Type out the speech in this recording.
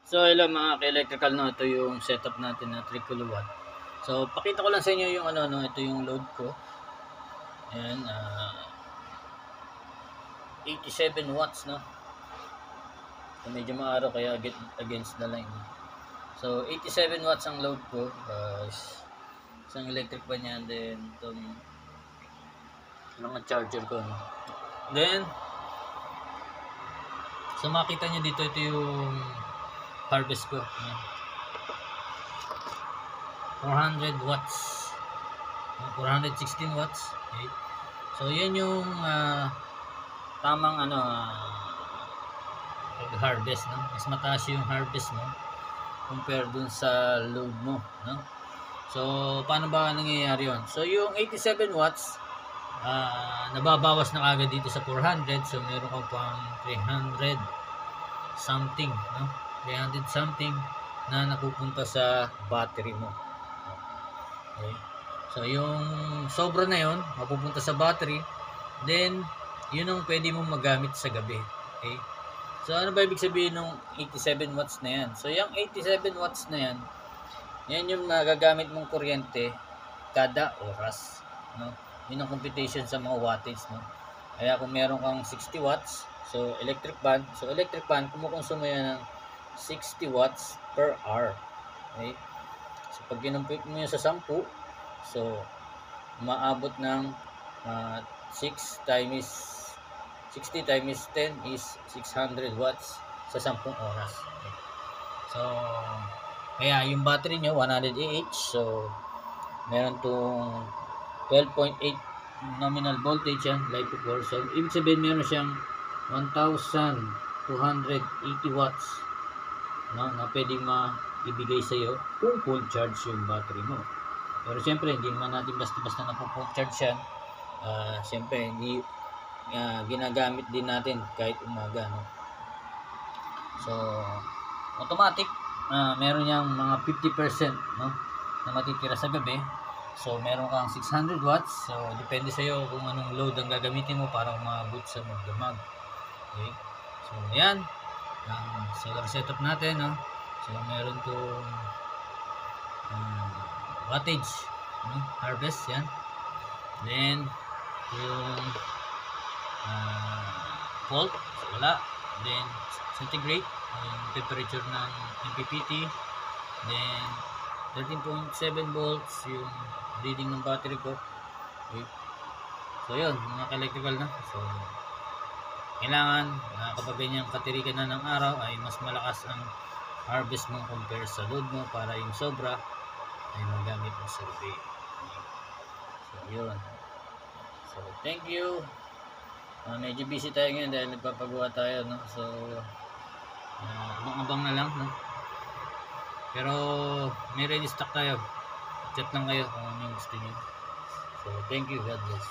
So hello mga ka-electrical, no, ito yung setup natin na 3 kilowatt. So pakita ko lang sa inyo yung ano, no, ito yung load ko. Ayan, 87 watts, no. So medyo maaraw kaya against the line. So 87 watts ang load ko. Isang electric pa niyan, then itong mga charger ko, no. Then so makita nyo dito, ito yung harvest ko, no? 400 watts, 416 watts. Okay. So yan yung tamang ano, harvest, no? Mas mataas yung harvest mo compare dun sa load mo, no? So paano ba nangyayari yun? So yung 87 watts nababawas na agad dito sa 400. So meron ka pang 300 something, no? 300 something na napupunta sa battery mo. Okay. So yung sobra na yon mapupunta sa battery, then yun ang pwede mong magamit sa gabi. Okay. So ano ba ibig sabihin ng 87 watts na yan? So yung 87 watts na yan, yan yung magagamit mong kuryente kada oras, no? Yun ang computation sa mga wattage, no? Kaya kung meron kang 60 watts, so electric fan, kumukonsumo yan ng 60 watts per hour. Okay? So pag ginumpit mo yun sa 10, so maabot ng 60 times 10 is 600 watts sa 10 oras. Okay. So kaya yung battery nyo 100 Ah, so meron tong 12.8 nominal voltage yan, light to core. So ibig sabihin meron siyang 1280 watts, no, na pwedeng maibigay sa iyo kung full charge yung battery mo. Pero siyempre hindi naman natin basta-basta na full charge yan. Siyempre hindi ginagamit din natin kahit umaga, no. So automatic meron yang mga 50%, no, na matitira sa gabi. So meron kang 600 watts. So depende sa iyo kung anong load ang gagamitin mo para umabot sa magdamag. Okay. So ayan ang solar setup natin, no. So meron tong wattage, no, harvest yan. Then yung volt, so wala. Then centigrade, yung temperature ng MPPT. Then 13.7 volts yung reading ng battery ko. Okay. So yun mga electrical na. So kailangan kapag ganyang katirikan na ng araw ay mas malakas ang harvest mo compare sa load mo para yung sobra ay magamit mo sa gabi. So yun. So thank you. Medyo busy tayo ngayon dahil nagpapagawa tayo, no. So abang-abang na lang, no. Pero may ready stock tayo. Chat lang kayo kung ano yung gusto nyo. So thank you, God bless.